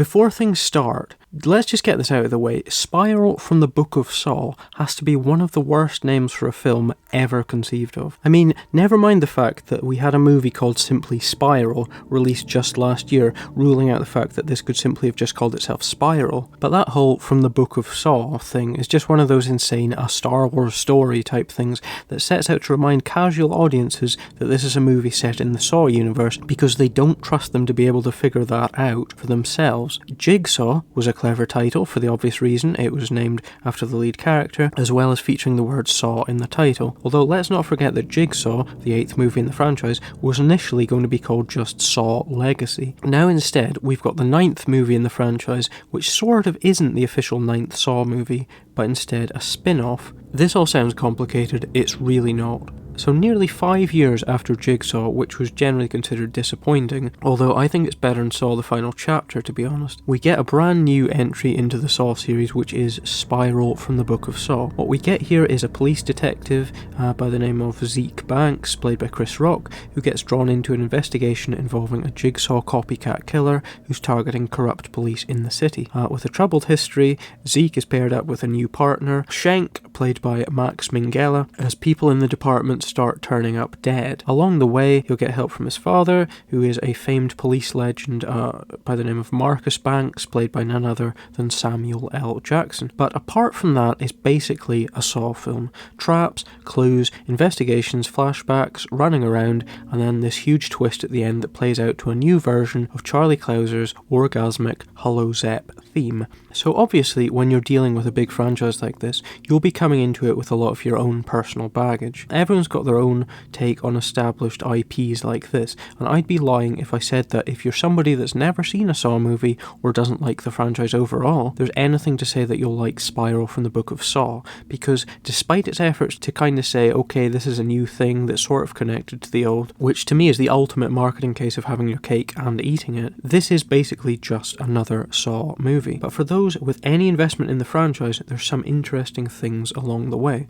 before things start, let's just get this out of the way. Spiral from the Book of Saw has to be one of the worst names for a film ever conceived of. I mean, never mind the fact that we had a movie called simply Spiral, released just last year, ruling out the fact that this could simply have just called itself Spiral. But that whole From the Book of Saw thing is just one of those insane A Star Wars Story type things that sets out to remind casual audiences that this is a movie set in the Saw universe because they don't trust them to be able to figure that out for themselves. Jigsaw was a clever title for the obvious reason it was named after the lead character, as well as featuring the word Saw in the title. Although let's not forget that Jigsaw, the 8th movie in the franchise, was initially going to be called just Saw Legacy. Now instead, we've got the 9th movie in the franchise, which sort of isn't the official 9th Saw movie, but instead a spin-off. This all sounds complicated, it's really not. So nearly 5 years after Jigsaw, which was generally considered disappointing, although I think it's better than Saw the Final Chapter to be honest, we get a brand new entry into the Saw series, which is Spiral from the Book of Saw. What we get here is a police detective by the name of Zeke Banks, played by Chris Rock, who gets drawn into an investigation involving a Jigsaw copycat killer who's targeting corrupt police in the city. With a troubled history, Zeke is paired up with a new partner, Shank, played by Max Minghella, as people in the department start turning up dead. Along the way, he'll get help from his father, who is a famed police legend by the name of Marcus Banks, played by none other than Samuel L. Jackson. But apart from that, it's basically a Saw film. Traps, clues, investigations, flashbacks, running around, and then this huge twist at the end that plays out to a new version of Charlie Clouser's orgasmic Hello Zep theme. So obviously, when you're dealing with a big franchise like this, you'll be coming into it with a lot of your own personal baggage. Everyone's got their own take on established IPs like this, and I'd be lying if I said that if you're somebody that's never seen a Saw movie or doesn't like the franchise overall, there's anything to say that you'll like Spiral from the Book of Saw, because despite its efforts to kind of say, okay, this is a new thing that's sort of connected to the old, which to me is the ultimate marketing case of having your cake and eating it, this is basically just another Saw movie. But for those with any investment in the franchise, there's some interesting things along the way.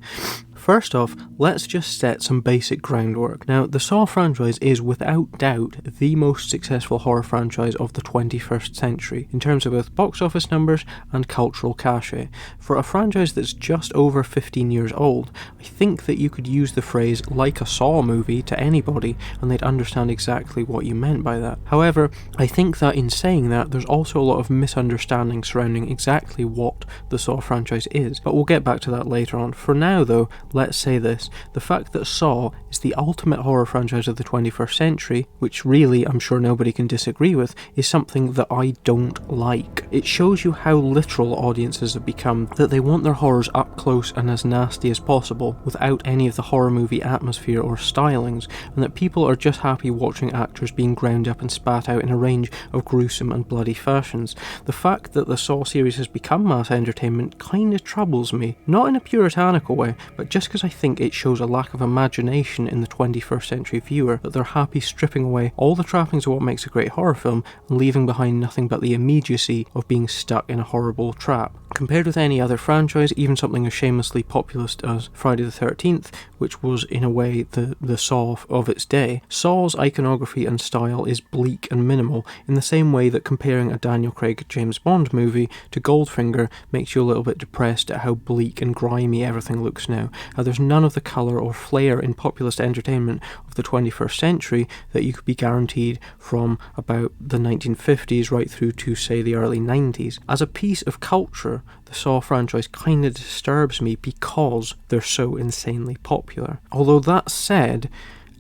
First off, let's just set some basic groundwork. Now, the Saw franchise is without doubt the most successful horror franchise of the 21st century, in terms of both box office numbers and cultural cachet. For a franchise that's just over 15 years old, I think that you could use the phrase like a Saw movie to anybody and they'd understand exactly what you meant by that. However, I think that in saying that, there's also a lot of misunderstanding surrounding exactly what the Saw franchise is, but we'll get back to that later on. For now though, let's say this: the fact that Saw is the ultimate horror franchise of the 21st century, which really I'm sure nobody can disagree with, is something that I don't like. It shows you how literal audiences have become, that they want their horrors up close and as nasty as possible, without any of the horror movie atmosphere or stylings, and that people are just happy watching actors being ground up and spat out in a range of gruesome and bloody fashions. The fact that the Saw series has become mass entertainment kind of troubles me, not in a puritanical way, but just because I think it shows a lack of imagination in the 21st century viewer, that they're happy stripping away all the trappings of what makes a great horror film and leaving behind nothing but the immediacy of being stuck in a horrible trap. Compared with any other franchise, even something as shamelessly populist as Friday the 13th, which was in a way the Saw of its day, Saw's iconography and style is bleak and minimal, in the same way that comparing a Daniel Craig James Bond movie to Goldfinger makes you a little bit depressed at how bleak and grimy everything looks now. There's none of the colour or flair in populist entertainment of the 21st century that you could be guaranteed from about the 1950s right through to, say, the early 90s. As a piece of culture, the Saw franchise kind of disturbs me because they're so insanely popular. Although that said,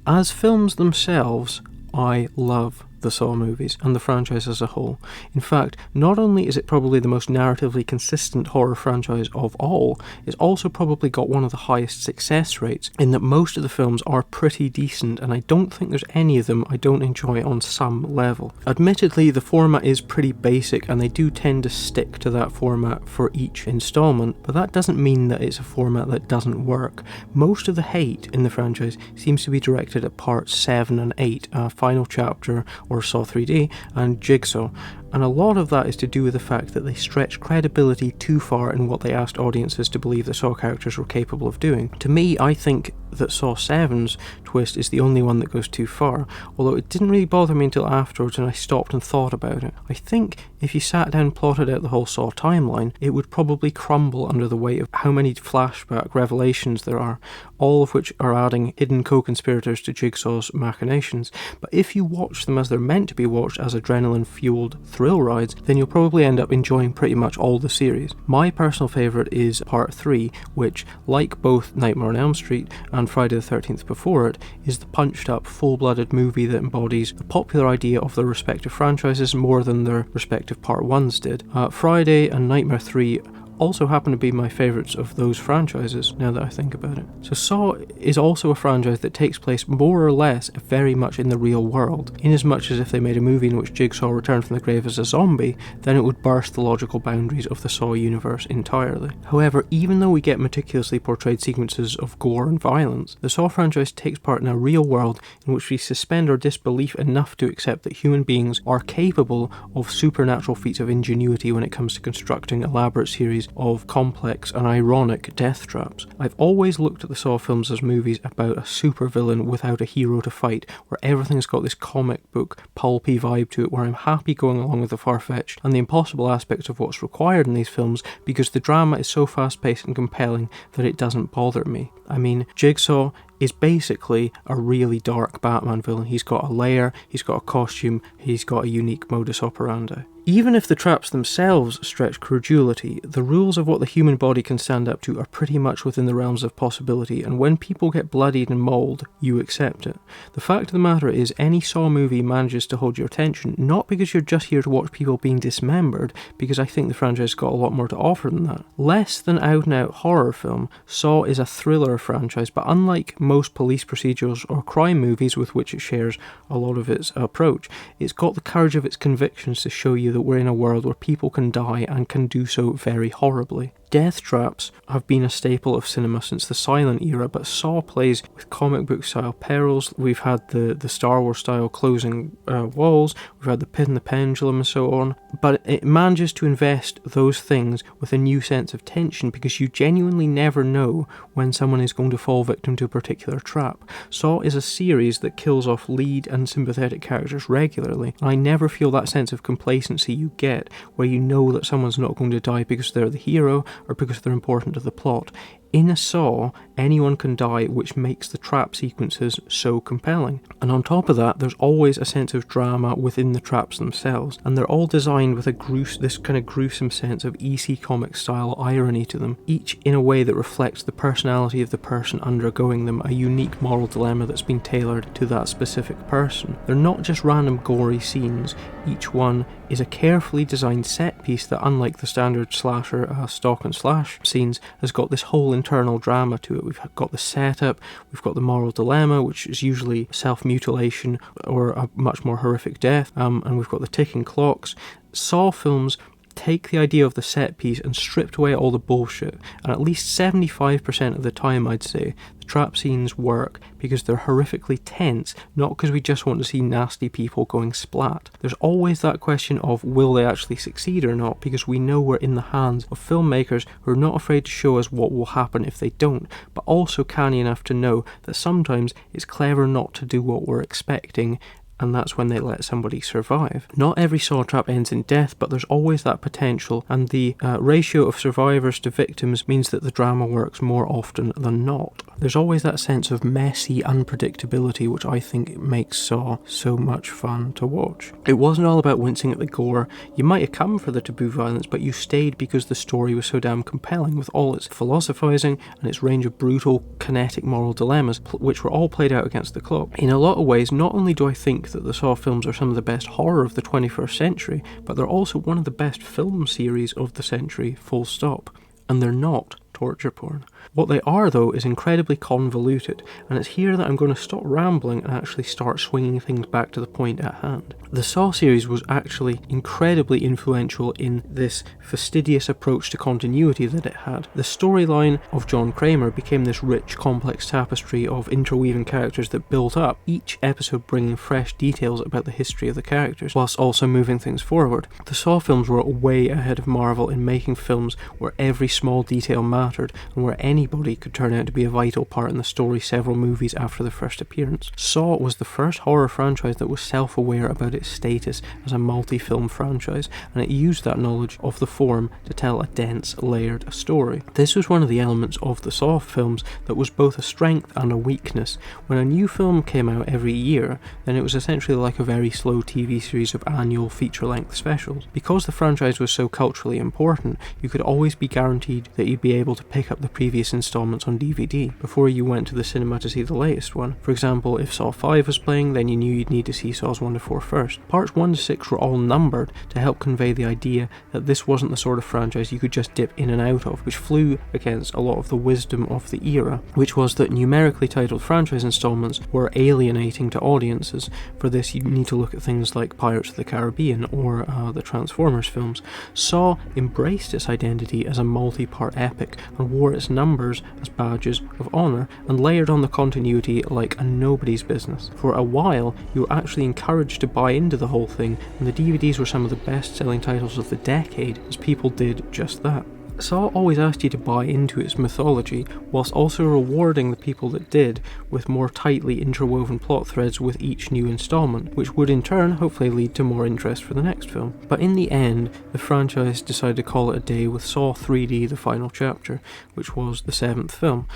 as films themselves, I love the Saw movies and the franchise as a whole. In fact, not only is it probably the most narratively consistent horror franchise of all, it's also probably got one of the highest success rates, in that most of the films are pretty decent, and I don't think there's any of them I don't enjoy on some level. Admittedly, the format is pretty basic and they do tend to stick to that format for each installment, but that doesn't mean that it's a format that doesn't work. Most of the hate in the franchise seems to be directed at parts 7 and 8, Final Chapter, or Saw 3D, and Jigsaw, and a lot of that is to do with the fact that they stretch credibility too far in what they asked audiences to believe the Saw characters were capable of doing. To me, I think that Saw 7's twist is the only one that goes too far, although it didn't really bother me until afterwards and I stopped and thought about it. I think if you sat down and plotted out the whole Saw timeline, it would probably crumble under the weight of how many flashback revelations there are, all of which are adding hidden co-conspirators to Jigsaw's machinations. But if you watch them as they're meant to be watched, as adrenaline-fueled thrill rides, then you'll probably end up enjoying pretty much all the series. My personal favourite is Part 3, which, like both Nightmare on Elm Street and Friday the 13th before it, is the punched-up, full-blooded movie that embodies the popular idea of their respective franchises more than their respective Part 1s did. Friday and Nightmare 3 also happen to be my favourites of those franchises, now that I think about it. So Saw is also a franchise that takes place more or less very much in the real world, inasmuch as if they made a movie in which Jigsaw returned from the grave as a zombie, then it would burst the logical boundaries of the Saw universe entirely. However, even though we get meticulously portrayed sequences of gore and violence, the Saw franchise takes part in a real world in which we suspend our disbelief enough to accept that human beings are capable of supernatural feats of ingenuity when it comes to constructing elaborate series of complex and ironic death traps. I've always looked at the Saw films as movies about a supervillain without a hero to fight, where everything's got this comic book pulpy vibe to it, where I'm happy going along with the far-fetched and the impossible aspects of what's required in these films because the drama is so fast-paced and compelling that it doesn't bother me. I mean, Jigsaw is basically a really dark Batman villain. He's got a lair, he's got a costume, he's got a unique modus operandi. Even if the traps themselves stretch credulity, the rules of what the human body can stand up to are pretty much within the realms of possibility, and when people get bloodied and mauled, you accept it. The fact of the matter is, any Saw movie manages to hold your attention, not because you're just here to watch people being dismembered, because I think the franchise got a lot more to offer than that. Less than out-and-out horror film, Saw is a thriller franchise, but unlike most police procedurals or crime movies with which it shares a lot of its approach, it's got the courage of its convictions to show you that we're in a world where people can die and can do so very horribly. Death traps have been a staple of cinema since the silent era, but Saw plays with comic book style perils. We've had the Star Wars style closing walls, we've had the pit and the pendulum and so on, but it manages to invest those things with a new sense of tension because you genuinely never know when someone is going to fall victim to a particular trap. Saw is a series that kills off lead and sympathetic characters regularly, and I never feel that sense of complacency you get where you know that someone's not going to die because they're the hero or because they're important to the plot. In a Saw, anyone can die, which makes the trap sequences so compelling. And on top of that, there's always a sense of drama within the traps themselves, and they're all designed with this kind of gruesome sense of EC comic style irony to them, each in a way that reflects the personality of the person undergoing them, a unique moral dilemma that's been tailored to that specific person. They're not just random gory scenes, each one is a carefully designed set piece that, unlike the standard slasher stalk and slash scenes, has got this whole internal drama to it. We've got the setup, we've got the moral dilemma, which is usually self-mutilation or a much more horrific death, and we've got the ticking clocks. Saw films take the idea of the set piece and stripped away all the bullshit, and at least 75% of the time, I'd say, the trap scenes work because they're horrifically tense, not because we just want to see nasty people going splat. There's always that question of will they actually succeed or not, because we know we're in the hands of filmmakers who are not afraid to show us what will happen if they don't, but also canny enough to know that sometimes it's clever not to do what we're expecting, and that's when they let somebody survive. Not every Saw trap ends in death, but there's always that potential, and the ratio of survivors to victims means that the drama works more often than not. There's always that sense of messy unpredictability, which I think makes Saw so much fun to watch. It wasn't all about wincing at the gore. You might have come for the taboo violence, but you stayed because the story was so damn compelling, with all its philosophizing and its range of brutal, kinetic moral dilemmas, which were all played out against the clock. In a lot of ways, not only do I think that the Saw films are some of the best horror of the 21st century, but they're also one of the best film series of the century, full stop. And they're not torture porn. What they are, though, is incredibly convoluted, and it's here that I'm going to stop rambling and actually start swinging things back to the point at hand. The Saw series was actually incredibly influential in this fastidious approach to continuity that it had. The storyline of John Kramer became this rich, complex tapestry of interweaving characters that built up, each episode bringing fresh details about the history of the characters, whilst also moving things forward. The Saw films were way ahead of Marvel in making films where every small detail mattered, and where anybody could turn out to be a vital part in the story several movies after their first appearance. Saw was the first horror franchise that was self-aware about its status as a multi-film franchise, and it used that knowledge of the form to tell a dense, layered story. This was one of the elements of the Saw films that was both a strength and a weakness. When a new film came out every year, then it was essentially like a very slow TV series of annual feature-length specials. Because the franchise was so culturally important, you could always be guaranteed that you'd be able to pick up the previous installments on DVD before you went to the cinema to see the latest one. For example, if Saw 5 was playing, then you knew you'd need to see Saws 1 to 4 first. Parts 1 to 6 were all numbered to help convey the idea that this wasn't the sort of franchise you could just dip in and out of, which flew against a lot of the wisdom of the era, which was that numerically titled franchise installments were alienating to audiences. For this, you need to look at things like Pirates of the Caribbean or the Transformers films. Saw embraced its identity as a multi-part epic and wore its numbers as badges of honour and layered on the continuity like a nobody's business. For a while, you were actually encouraged to buy into the whole thing, and the DVDs were some of the best-selling titles of the decade as people did just that. Saw always asked you to buy into its mythology, whilst also rewarding the people that did with more tightly interwoven plot threads with each new installment, which would in turn hopefully lead to more interest for the next film. But in the end, the franchise decided to call it a day with Saw 3D The Final Chapter, which was the 7th film.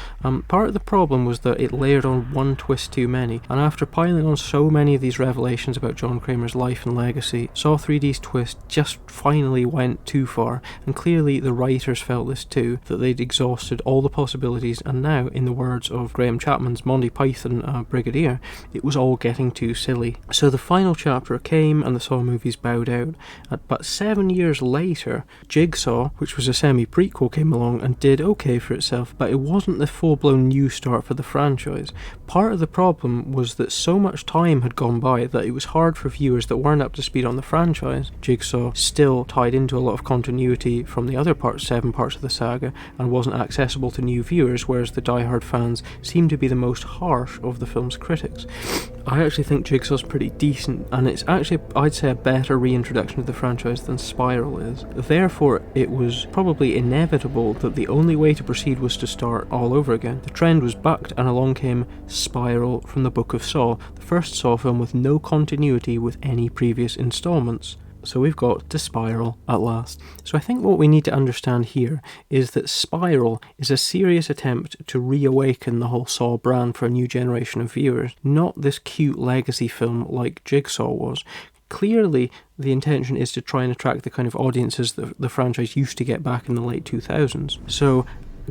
Part of the problem was that it layered on one twist too many, and after piling on so many of these revelations about John Kramer's life and legacy, Saw 3D's twist just finally went too far, and clearly the writers felt this too, that they'd exhausted all the possibilities, and now, in the words of Graham Chapman's Monty Python Brigadier, it was all getting too silly. So the final chapter came and the Saw movies bowed out, but 7 years later, Jigsaw, which was a semi-prequel, came along and did okay for itself, but it wasn't the full-blown new start for the franchise. Part of the problem was that so much time had gone by that it was hard for viewers that weren't up to speed on the franchise. Jigsaw still tied into a lot of continuity from the other parts, 7 parts of the saga, and wasn't accessible to new viewers, whereas the die-hard fans seemed to be the most harsh of the film's critics. I actually think Jigsaw's pretty decent, and it's actually, I'd say, a better reintroduction of the franchise than Spiral is. Therefore, it was probably inevitable that the only way to proceed was to start all over again. The trend was bucked, and along came Spiral from the Book of Saw, the first Saw film with no continuity with any previous installments. So we've got to Spiral at last. So I think what we need to understand here is that Spiral is a serious attempt to reawaken the whole Saw brand for a new generation of viewers, not this cute legacy film like Jigsaw was. Clearly, the intention is to try and attract the kind of audiences that the franchise used to get back in the late 2000s. So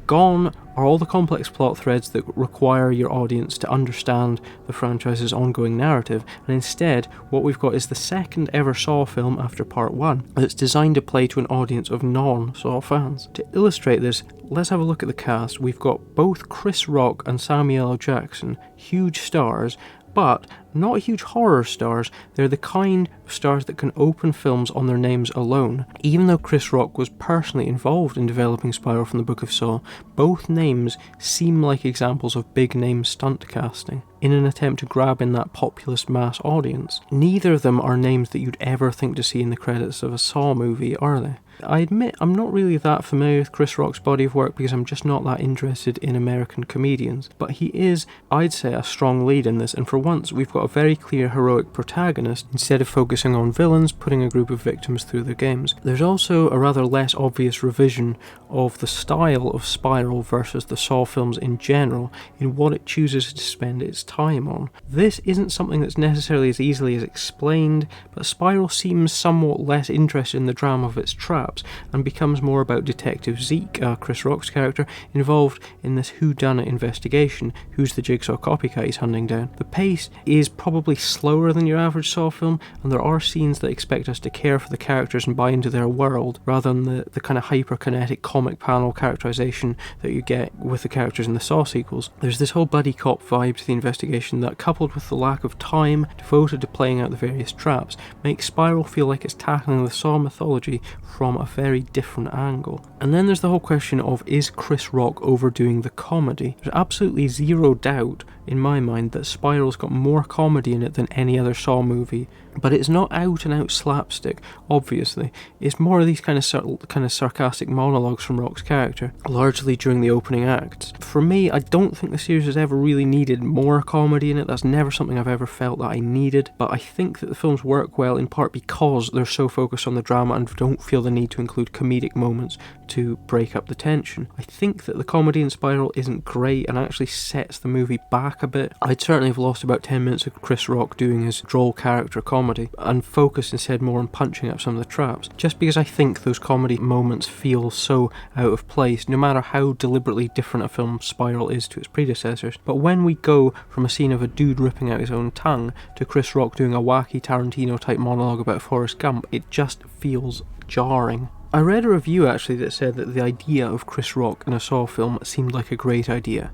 gone are all the complex plot threads that require your audience to understand the franchise's ongoing narrative, and instead what we've got is the second ever Saw film after part 1 that's designed to play to an audience of non-Saw fans. To illustrate this, let's have a look at the cast. We've got both Chris Rock and Samuel L. Jackson, huge stars, but not huge horror stars. They're the kind of stars that can open films on their names alone. Even though Chris Rock was personally involved in developing Spiral from the Book of Saw, both names seem like examples of big name stunt casting in an attempt to grab in that populist mass audience. Neither of them are names that you'd ever think to see in the credits of a Saw movie, are they? I admit I'm not really that familiar with Chris Rock's body of work because I'm just not that interested in American comedians, but he is, I'd say, a strong lead in this, and for once we've got a very clear heroic protagonist instead of focusing on villains putting a group of victims through their games. There's also a rather less obvious revision of the style of Spiral versus the Saw films in general in what it chooses to spend its time on. This isn't something that's necessarily as easily as explained, but Spiral seems somewhat less interested in the drama of its traps and becomes more about Detective Zeke, Chris Rock's character, involved in this whodunit investigation. Who's the Jigsaw copycat he's hunting down? The pace is probably slower than your average Saw film, and there are scenes that expect us to care for the characters and buy into their world, rather than the kind of hyper-kinetic comic panel characterization that you get with the characters in the Saw sequels. There's this whole buddy cop vibe to the investigation that, coupled with the lack of time devoted to playing out the various traps, makes Spiral feel like it's tackling the Saw mythology from a very different angle. And then there's the whole question of, is Chris Rock overdoing the comedy? There's absolutely zero doubt in my mind, that Spiral's got more comedy in it than any other Saw movie, but it's not out and out slapstick, obviously. It's more of these kind of subtle, kind of sarcastic monologues from Rock's character, largely during the opening acts. For me, I don't think the series has ever really needed more comedy in it. That's never something I've ever felt that I needed, but I think that the films work well in part because they're so focused on the drama and don't feel the need to include comedic moments to break up the tension. I think that the comedy in Spiral isn't great and actually sets the movie back a bit. I'd certainly have lost about 10 minutes of Chris Rock doing his droll character comedy and focus instead more on punching up some of the traps, just because I think those comedy moments feel so out of place, no matter how deliberately different a film Spiral is to its predecessors. But when we go from a scene of a dude ripping out his own tongue to Chris Rock doing a wacky Tarantino type monologue about Forrest Gump, it just feels jarring. I read a review actually that said that the idea of Chris Rock in a Saw film seemed like a great idea.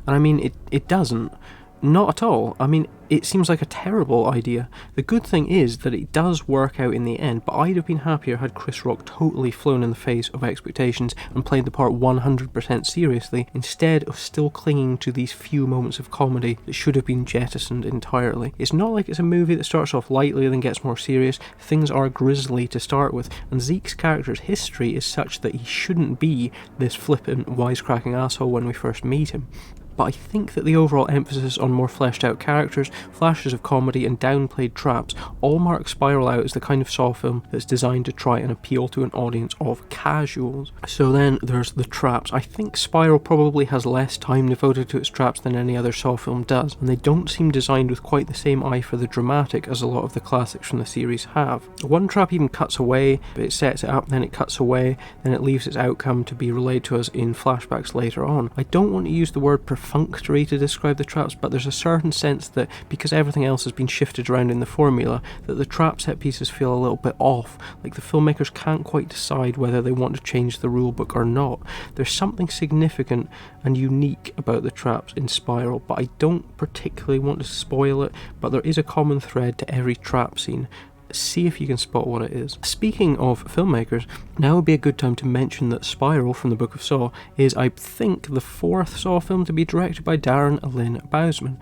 And I mean, it doesn't. Not at all. I mean, it seems like a terrible idea. The good thing is that it does work out in the end, but I'd have been happier had Chris Rock totally flown in the face of expectations and played the part 100% seriously, instead of still clinging to these few moments of comedy that should have been jettisoned entirely. It's not like it's a movie that starts off lightly and then gets more serious. Things are grisly to start with, and Zeke's character's history is such that he shouldn't be this flippant, wisecracking asshole when we first meet him. But I think that the overall emphasis on more fleshed out characters, flashes of comedy and downplayed traps all mark Spiral out as the kind of Saw film that's designed to try and appeal to an audience of casuals. So then there's the traps. I think Spiral probably has less time devoted to its traps than any other Saw film does, and they don't seem designed with quite the same eye for the dramatic as a lot of the classics from the series have. One trap even cuts away, but it sets it up, then it cuts away, then it leaves its outcome to be relayed to us in flashbacks later on. I don't want to use the word perfunctory to describe the traps, but there's a certain sense that because everything else has been shifted around in the formula, that the trap set pieces feel a little bit off, like the filmmakers can't quite decide whether they want to change the rulebook or not. There's something significant and unique about the traps in Spiral, but I don't particularly want to spoil it, but there is a common thread to every trap scene. See if you can spot what it is. Speaking of filmmakers, now would be a good time to mention that Spiral from the Book of Saw is, I think, the fourth Saw film to be directed by Darren Lynn Bousman.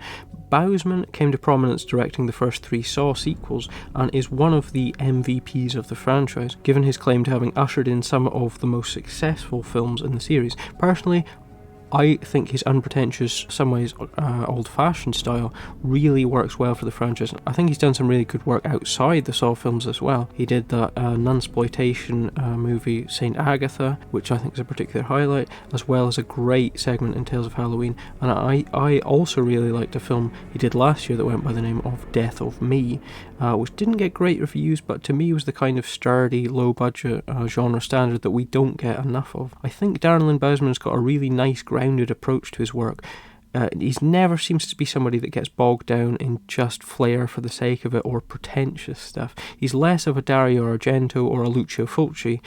Bousman came to prominence directing the first three Saw sequels and is one of the MVPs of the franchise, given his claim to having ushered in some of the most successful films in the series. Personally, I think his unpretentious, some ways old-fashioned style really works well for the franchise. I think he's done some really good work outside the Saw films as well. He did that nunsploitation movie Saint Agatha, which I think is a particular highlight, as well as a great segment in Tales of Halloween. And I also really liked a film he did last year that went by the name of Death of Me, which didn't get great reviews, but to me was the kind of sturdy, low-budget genre standard that we don't get enough of. I think Darren Lynn Bousman's got a really nice grounded approach to his work. He never seems to be somebody that gets bogged down in just flair for the sake of it or pretentious stuff. He's less of a Dario Argento or a Lucio Fulci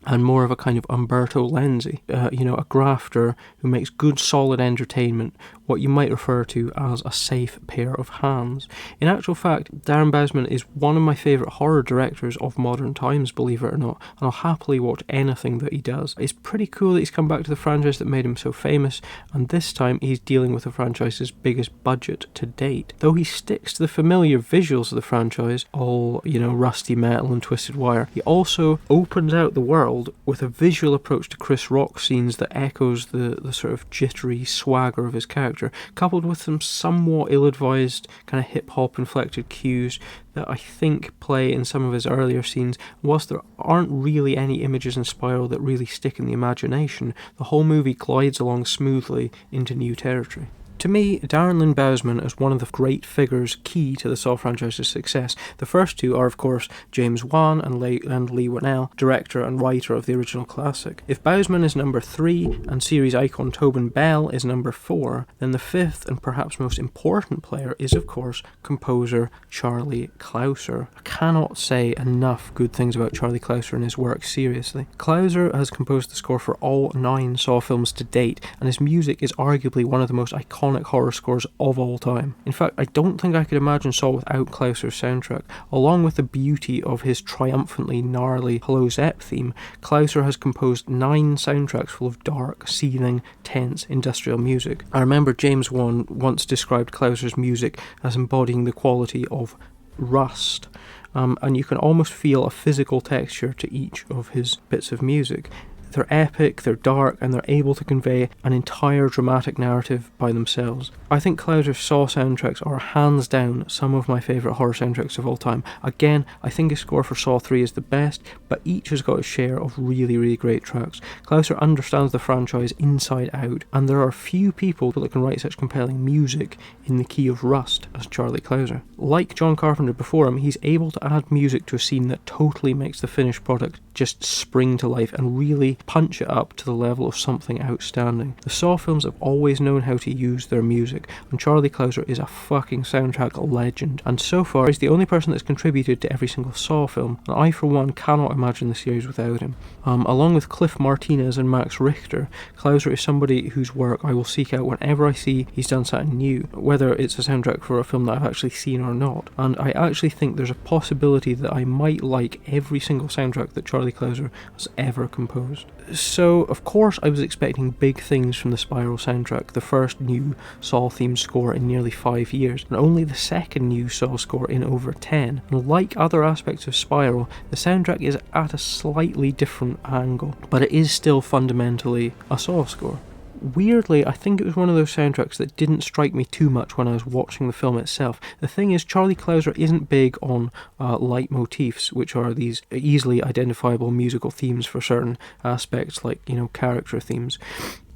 and more of a kind of Umberto Lenzi, a grafter who makes good solid entertainment, what you might refer to as a safe pair of hands. In actual fact, Darren Bousman is one of my favourite horror directors of modern times, believe it or not, and I'll happily watch anything that he does. It's pretty cool that he's come back to the franchise that made him so famous, and this time he's dealing with the franchise's biggest budget to date. Though he sticks to the familiar visuals of the franchise, all, rusty metal and twisted wire, he also opens out the world with a visual approach to Chris Rock scenes that echoes the sort of jittery swagger of his character, coupled with some somewhat ill-advised kind of hip-hop inflected cues that I think play in some of his earlier scenes. Whilst there aren't really any images in Spiral that really stick in the imagination, the whole movie glides along smoothly into new territory. To me, Darren Lynn Bousman is one of the great figures key to the Saw franchise's success. The first two are, of course, James Wan and Leigh Whannell, director and writer of the original classic. If Bousman is number 3 and series icon Tobin Bell is number 4, then the fifth and perhaps most important player is, of course, composer Charlie Clouser. I cannot say enough good things about Charlie Clouser and his work, seriously. Clouser has composed the score for all 9 Saw films to date, and his music is arguably one of the most iconic iconic horror scores of all time. In fact, I don't think I could imagine Saw without Clouser's soundtrack. Along with the beauty of his triumphantly gnarly Hello Zepp theme, Clouser has composed 9 soundtracks full of dark, seething, tense, industrial music. I remember James Wan once described Clouser's music as embodying the quality of rust, and you can almost feel a physical texture to each of his bits of music. They're epic, they're dark, and they're able to convey an entire dramatic narrative by themselves. I think Clouser's Saw soundtracks are hands down some of my favourite horror soundtracks of all time. Again, I think his score for Saw 3 is the best, but each has got a share of really, really great tracks. Clouser understands the franchise inside out, and there are few people that can write such compelling music in the key of rust as Charlie Clouser. Like John Carpenter before him, he's able to add music to a scene that totally makes the finished product just spring to life and really punch it up to the level of something outstanding. The Saw films have always known how to use their music, and Charlie Clouser is a fucking soundtrack legend, and so far he's the only person that's contributed to every single Saw film, and I for one cannot imagine the series without him. Along with Cliff Martinez and Max Richter, Clouser is somebody whose work I will seek out whenever I see he's done something new, whether it's a soundtrack for a film that I've actually seen or not, and I actually think there's a possibility that I might like every single soundtrack that Charlie Clouser has ever composed. So, of course, I was expecting big things from the Spiral soundtrack, the first new Saw-themed score in nearly 5 years, and only the second new Saw score in over 10. And like other aspects of Spiral, the soundtrack is at a slightly different angle, but it is still fundamentally a Saw score. Weirdly, I think it was one of those soundtracks that didn't strike me too much when I was watching the film itself. The thing is, Charlie Clouser isn't big on leitmotifs, which are these easily identifiable musical themes for certain aspects, like, character themes.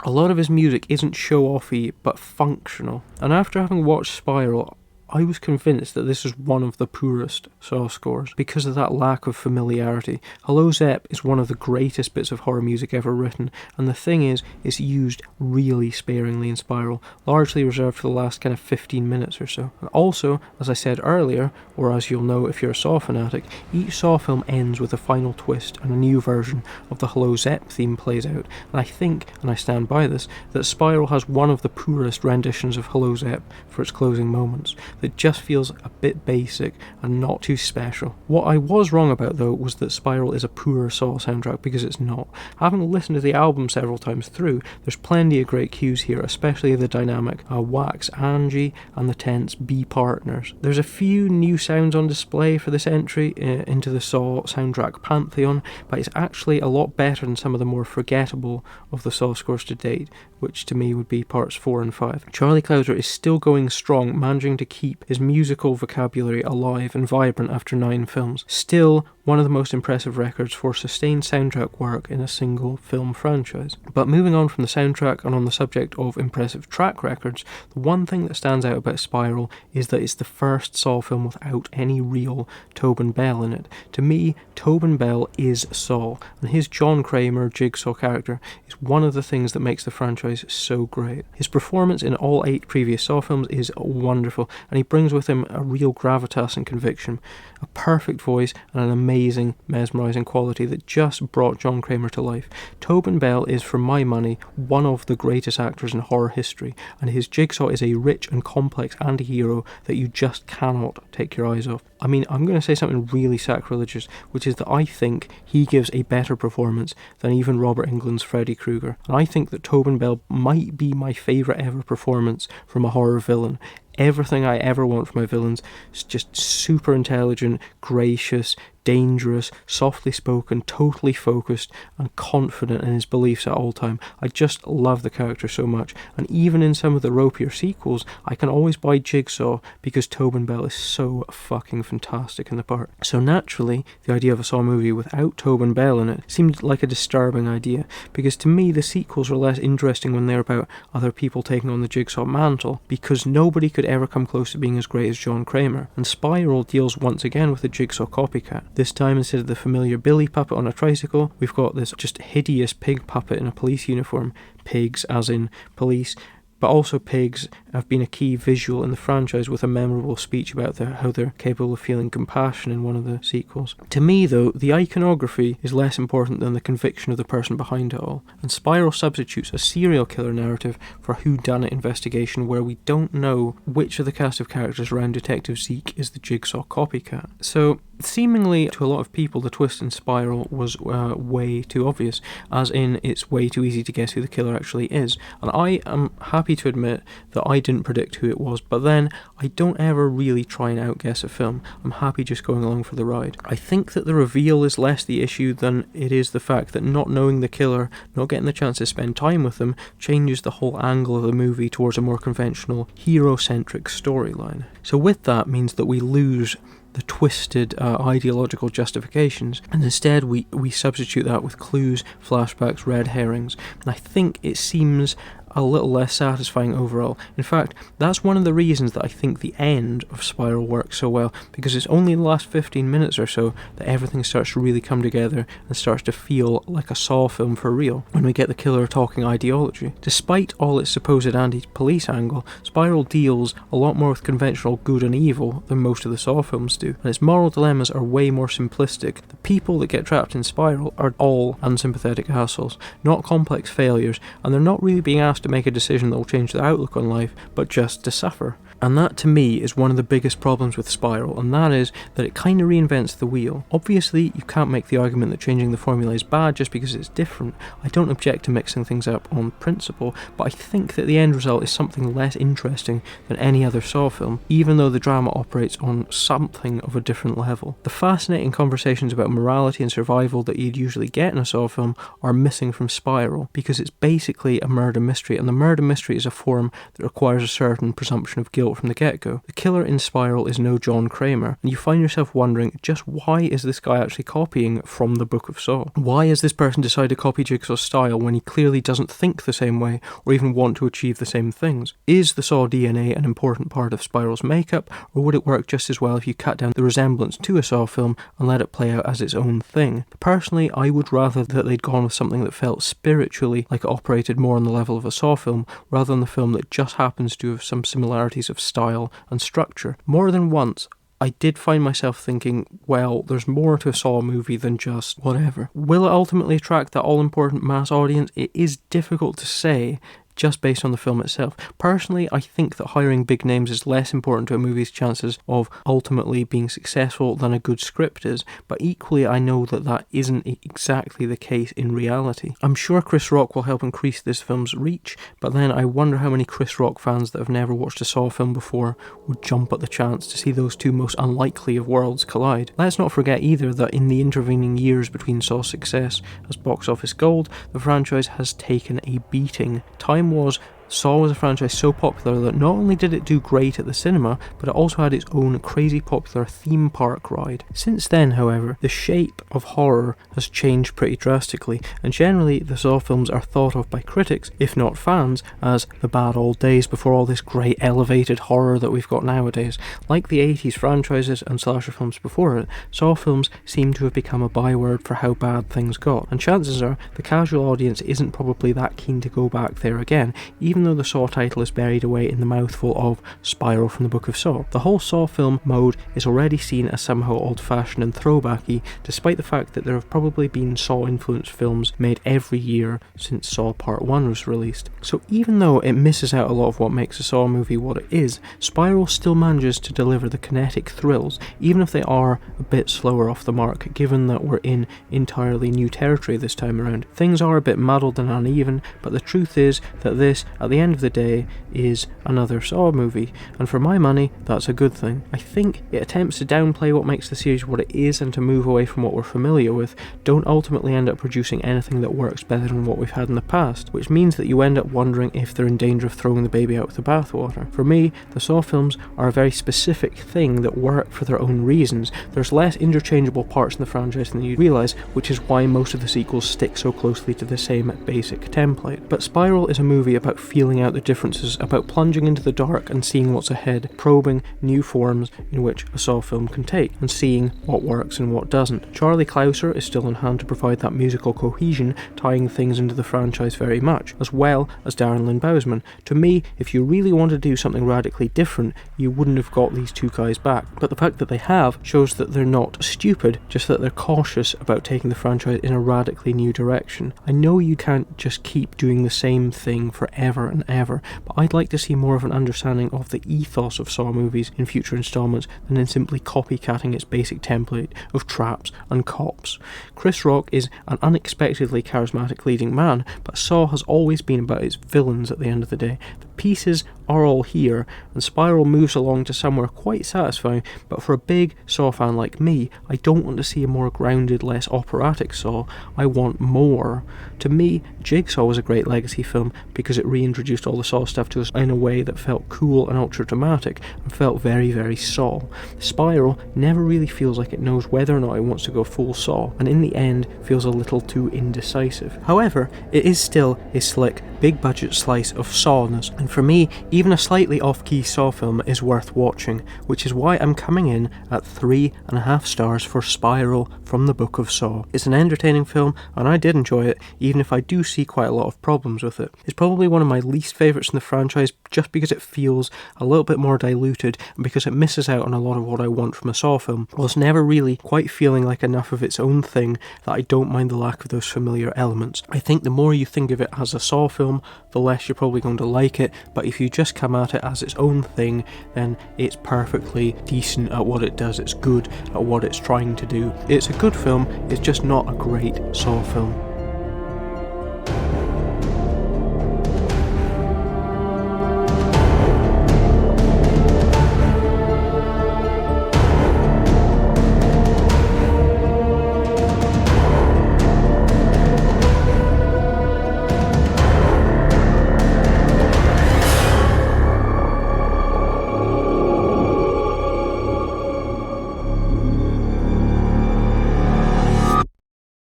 A lot of his music isn't show-offy, but functional. And after having watched Spiral, I was convinced that this is one of the poorest Saw scores because of that lack of familiarity. Hello Zepp is one of the greatest bits of horror music ever written, and the thing is, it's used really sparingly in Spiral, largely reserved for the last kind of 15 minutes or so. And also, as I said earlier, or as you'll know if you're a Saw fanatic, each Saw film ends with a final twist and a new version of the Hello Zepp theme plays out, and I think, and I stand by this, that Spiral has one of the poorest renditions of Hello Zepp for its closing moments. That just feels a bit basic and not too special. What I was wrong about though was that Spiral is a poor Saw soundtrack, because it's not. Having listened to the album several times through, there's plenty of great cues here, especially the dynamic Wax Angie and the tense B partners. There's a few new sounds on display for this entry into the Saw soundtrack pantheon, but it's actually a lot better than some of the more forgettable of the Saw scores to date, which to me would be parts 4 and 5. Charlie Clouser is still going strong, managing to keep his musical vocabulary alive and vibrant after 9 films. Still, one of the most impressive records for sustained soundtrack work in a single film franchise. But moving on from the soundtrack and on the subject of impressive track records, the one thing that stands out about Spiral is that it's the first Saw film without any real Tobin Bell in it. To me, Tobin Bell is Saw, and his John Kramer Jigsaw character is one of the things that makes the franchise so great. His performance in all 8 previous Saw films is wonderful, and he brings with him a real gravitas and conviction, a perfect voice, and an amazing, mesmerising quality that just brought John Kramer to life. Tobin Bell is, for my money, one of the greatest actors in horror history, and his Jigsaw is a rich and complex anti-hero that you just cannot take your eyes off. I mean, I'm going to say something really sacrilegious, which is that I think he gives a better performance than even Robert Englund's Freddy Krueger, and I think that Tobin Bell might be my favourite ever performance from a horror villain. Everything I ever want from my villains is just super intelligent, gracious, dangerous, softly spoken, totally focused, and confident in his beliefs at all time. I just love the character so much, and even in some of the ropier sequels, I can always buy Jigsaw because Tobin Bell is so fucking fantastic in the part. So naturally, the idea of a Saw movie without Tobin Bell in it seemed like a disturbing idea, because to me the sequels are less interesting when they're about other people taking on the Jigsaw mantle, because nobody could ever come close to being as great as John Kramer. And Spiral deals once again with a Jigsaw copycat. This time, instead of the familiar Billy puppet on a tricycle, we've got this just hideous pig puppet in a police uniform. Pigs as in police, but also pigs have been a key visual in the franchise, with a memorable speech about how they're capable of feeling compassion in one of the sequels. To me, though, the iconography is less important than the conviction of the person behind it all, and Spiral substitutes a serial killer narrative for whodunit investigation where we don't know which of the cast of characters around Detective Zeke is the Jigsaw copycat. So, seemingly to a lot of people, the twist in Spiral was way too obvious, as in it's way too easy to guess who the killer actually is, and I am happy to admit that I didn't predict who it was, but then I don't ever really try and outguess a film. I'm happy just going along for the ride. I think that the reveal is less the issue than it is the fact that not knowing the killer, not getting the chance to spend time with them, changes the whole angle of the movie towards a more conventional, hero-centric storyline. So with that means that we lose the twisted ideological justifications, and instead we substitute that with clues, flashbacks, red herrings, and I think it seems a little less satisfying overall. In fact, that's one of the reasons that I think the end of Spiral works so well, because it's only the last 15 minutes or so that everything starts to really come together and starts to feel like a Saw film for real, when we get the killer talking ideology. Despite all its supposed anti-police angle, Spiral deals a lot more with conventional good and evil than most of the Saw films do, and its moral dilemmas are way more simplistic. The people that get trapped in Spiral are all unsympathetic assholes, not complex failures, and they're not really being asked to make a decision that will change their outlook on life, but just to suffer. And that to me is one of the biggest problems with Spiral, and that is that it kind of reinvents the wheel. Obviously, you can't make the argument that changing the formula is bad just because it's different. I don't object to mixing things up on principle, but I think that the end result is something less interesting than any other Saw film, even though the drama operates on something of a different level. The fascinating conversations about morality and survival that you'd usually get in a Saw film are missing from Spiral, because it's basically a murder mystery, and the murder mystery is a form that requires a certain presumption of guilt from the get-go. The killer in Spiral is no John Kramer, and you find yourself wondering just why is this guy actually copying from the Book of Saw? Why has this person decided to copy Jigsaw's style when he clearly doesn't think the same way or even want to achieve the same things? Is the Saw DNA an important part of Spiral's makeup, or would it work just as well if you cut down the resemblance to a Saw film and let it play out as its own thing? Personally, I would rather that they'd gone with something that felt spiritually like it operated more on the level of a Saw film, rather than the film that just happens to have some similarities of style and structure. More than once, I did find myself thinking, well, there's more to a Saw movie than just whatever. Will it ultimately attract that all-important mass audience? It is difficult to say, just based on the film itself. Personally, I think that hiring big names is less important to a movie's chances of ultimately being successful than a good script is, but equally I know that that isn't exactly the case in reality. I'm sure Chris Rock will help increase this film's reach, but then I wonder how many Chris Rock fans that have never watched a Saw film before would jump at the chance to see those two most unlikely of worlds collide. Let's not forget either that in the intervening years between Saw's success as box office gold, the franchise has taken a beating. Time was Saw was a franchise so popular that not only did it do great at the cinema, but it also had its own crazy popular theme park ride. Since then, however, the shape of horror has changed pretty drastically, and generally the Saw films are thought of by critics, if not fans, as the bad old days before all this great elevated horror that we've got nowadays. Like the 80s franchises and slasher films before it, Saw films seem to have become a byword for how bad things got, and chances are the casual audience isn't probably that keen to go back there again, even though the Saw title is buried away in the mouthful of Spiral from the Book of Saw. The whole Saw film mode is already seen as somehow old-fashioned and throwbacky, despite the fact that there have probably been Saw-influenced films made every year since Saw Part 1 was released. So even though it misses out a lot of what makes a Saw movie what it is, Spiral still manages to deliver the kinetic thrills, even if they are a bit slower off the mark, given that we're in entirely new territory this time around. Things are a bit muddled and uneven, but the truth is that this, at the end of the day, is another Saw movie, and for my money, that's a good thing. I think it attempts to downplay what makes the series what it is and to move away from what we're familiar with, don't ultimately end up producing anything that works better than what we've had in the past, which means that you end up wondering if they're in danger of throwing the baby out with the bathwater. For me, the Saw films are a very specific thing that work for their own reasons. There's less interchangeable parts in the franchise than you'd realise, which is why most of the sequels stick so closely to the same basic template. But Spiral is a movie about feeling out the differences, about plunging into the dark and seeing what's ahead, probing new forms in which a Saw film can take, and seeing what works and what doesn't. Charlie Clouser is still on hand to provide that musical cohesion, tying things into the franchise very much, as well as Darren Lynn Bousman. To me, if you really want to do something radically different, you wouldn't have got these two guys back. But the fact that they have shows that they're not stupid, just that they're cautious about taking the franchise in a radically new direction. I know you can't just keep doing the same thing forever and ever, but I'd like to see more of an understanding of the ethos of Saw movies in future installments than in simply copycatting its basic template of traps and cops. Chris Rock is an unexpectedly charismatic leading man, but Saw has always been about its villains at the end of the day. The pieces are all here, and Spiral moves along to somewhere quite satisfying, but for a big Saw fan like me, I don't want to see a more grounded, less operatic Saw. I want more. To me, Jigsaw was a great legacy film because it reintroduced all the Saw stuff to us in a way that felt cool and ultra-dramatic, and felt very, very Saw. Spiral never really feels like it knows whether or not it wants to go full Saw, and in the end feels a little too indecisive. However, it is still a slick, big-budget slice of Sawness, and for me, even a slightly off-key Saw film is worth watching, which is why I'm coming in at 3.5 stars for Spiral from the Book of Saw. It's an entertaining film, and I did enjoy it, even if I do see quite a lot of problems with it. It's probably one of my least favourites in the franchise, just because it feels a little bit more diluted, and because it misses out on a lot of what I want from a Saw film, whilst never really quite feeling like enough of its own thing that I don't mind the lack of those familiar elements. I think the more you think of it as a Saw film, the less you're probably going to like it, but if you just come at it as its own thing, then it's perfectly decent at what it does, it's good at what it's trying to do. It's a good film, it's just not a great Saw film.